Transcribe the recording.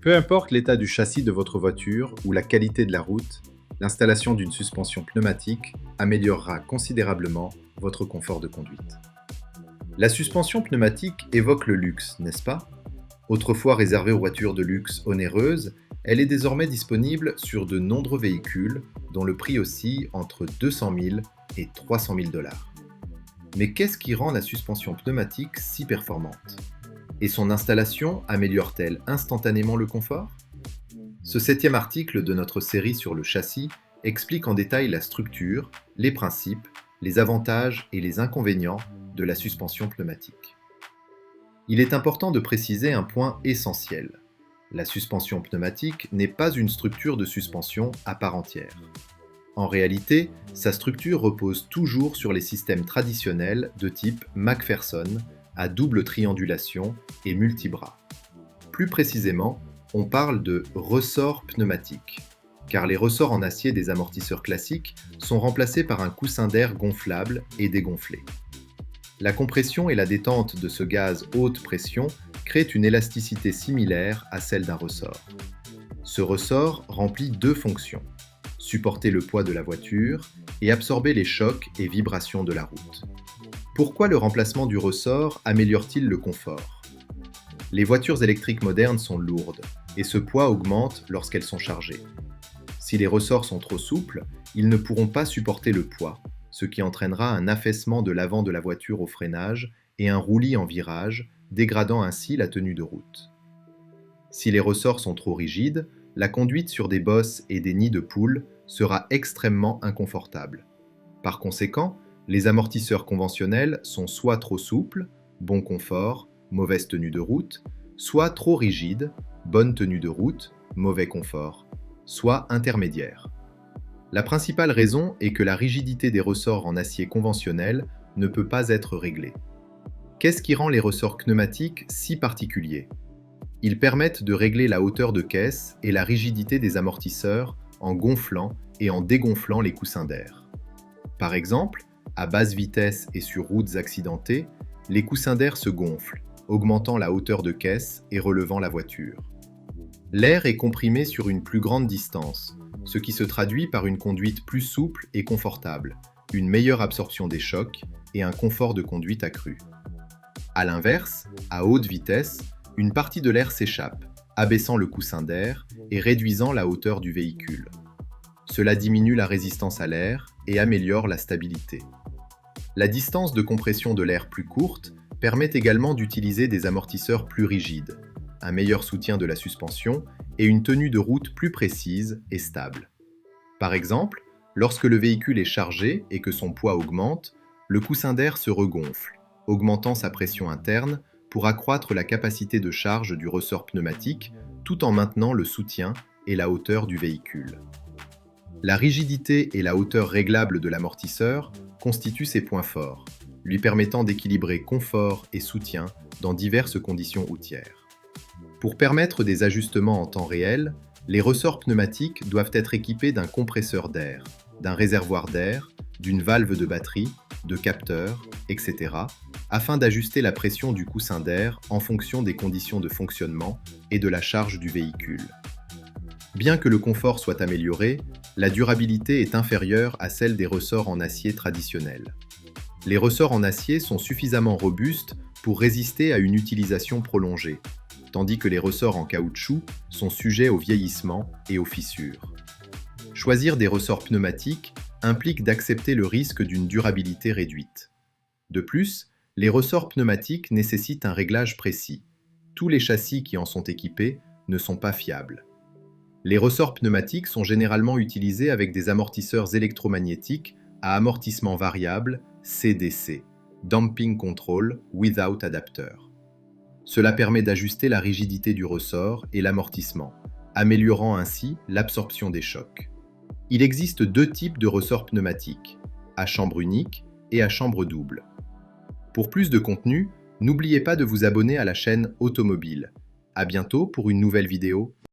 Peu importe l'état du châssis de votre voiture ou la qualité de la route, l'installation d'une suspension pneumatique améliorera considérablement votre confort de conduite. La suspension pneumatique évoque le luxe, n'est-ce pas? Autrefois réservée aux voitures de luxe onéreuses, elle est désormais disponible sur de nombreux véhicules dont le prix oscille entre 200 000 et 300 000 dollars. Mais qu'est-ce qui rend la suspension pneumatique si performante? Et son installation améliore-t-elle instantanément le confort? Ce septième article de notre série sur le châssis explique en détail la structure, les principes, les avantages et les inconvénients de la suspension pneumatique. Il est important de préciser un point essentiel. La suspension pneumatique n'est pas une structure de suspension à part entière. En réalité, sa structure repose toujours sur les systèmes traditionnels de type McPherson, à double triangulation et multibras. Plus précisément, on parle de ressorts pneumatiques, car les ressorts en acier des amortisseurs classiques sont remplacés par un coussin d'air gonflable et dégonflé. La compression et la détente de ce gaz haute pression créent une élasticité similaire à celle d'un ressort. Ce ressort remplit deux fonctions: supporter le poids de la voiture et absorber les chocs et vibrations de la route. Pourquoi le remplacement du ressort améliore-t-il le confort? Les voitures électriques modernes sont lourdes, et ce poids augmente lorsqu'elles sont chargées. Si les ressorts sont trop souples, ils ne pourront pas supporter le poids, ce qui entraînera un affaissement de l'avant de la voiture au freinage et un roulis en virage, dégradant ainsi la tenue de route. Si les ressorts sont trop rigides, la conduite sur des bosses et des nids de poules sera extrêmement inconfortable. Par conséquent, les amortisseurs conventionnels sont soit trop souples, bon confort, mauvaise tenue de route, soit trop rigides, bonne tenue de route, mauvais confort, soit intermédiaires. La principale raison est que la rigidité des ressorts en acier conventionnel ne peut pas être réglée. Qu'est-ce qui rend les ressorts pneumatiques si particuliers? Ils permettent de régler la hauteur de caisse et la rigidité des amortisseurs en gonflant et en dégonflant les coussins d'air. Par exemple, à basse vitesse et sur routes accidentées, les coussins d'air se gonflent, augmentant la hauteur de caisse et relevant la voiture. L'air est comprimé sur une plus grande distance, ce qui se traduit par une conduite plus souple et confortable, une meilleure absorption des chocs et un confort de conduite accru. A l'inverse, à haute vitesse, une partie de l'air s'échappe, abaissant le coussin d'air et réduisant la hauteur du véhicule. Cela diminue la résistance à l'air et améliore la stabilité. La distance de compression de l'air plus courte permet également d'utiliser des amortisseurs plus rigides, un meilleur soutien de la suspension et une tenue de route plus précise et stable. Par exemple, lorsque le véhicule est chargé et que son poids augmente, le coussin d'air se regonfle, augmentant sa pression interne pour accroître la capacité de charge du ressort pneumatique tout en maintenant le soutien et la hauteur du véhicule. La rigidité et la hauteur réglable de l'amortisseur constituent ses points forts, lui permettant d'équilibrer confort et soutien dans diverses conditions routières. Pour permettre des ajustements en temps réel, les ressorts pneumatiques doivent être équipés d'un compresseur d'air, d'un réservoir d'air, d'une valve de batterie, de capteurs, etc., afin d'ajuster la pression du coussin d'air en fonction des conditions de fonctionnement et de la charge du véhicule. Bien que le confort soit amélioré, la durabilité est inférieure à celle des ressorts en acier traditionnels. Les ressorts en acier sont suffisamment robustes pour résister à une utilisation prolongée, tandis que les ressorts en caoutchouc sont sujets au vieillissement et aux fissures. Choisir des ressorts pneumatiques implique d'accepter le risque d'une durabilité réduite. De plus, les ressorts pneumatiques nécessitent un réglage précis. Tous les châssis qui en sont équipés ne sont pas fiables. Les ressorts pneumatiques sont généralement utilisés avec des amortisseurs électromagnétiques à amortissement variable CDC, Damping Control Without Adapter. Cela permet d'ajuster la rigidité du ressort et l'amortissement, améliorant ainsi l'absorption des chocs. Il existe deux types de ressorts pneumatiques, à chambre unique et à chambre double. Pour plus de contenu, n'oubliez pas de vous abonner à la chaîne Automobile. À bientôt pour une nouvelle vidéo.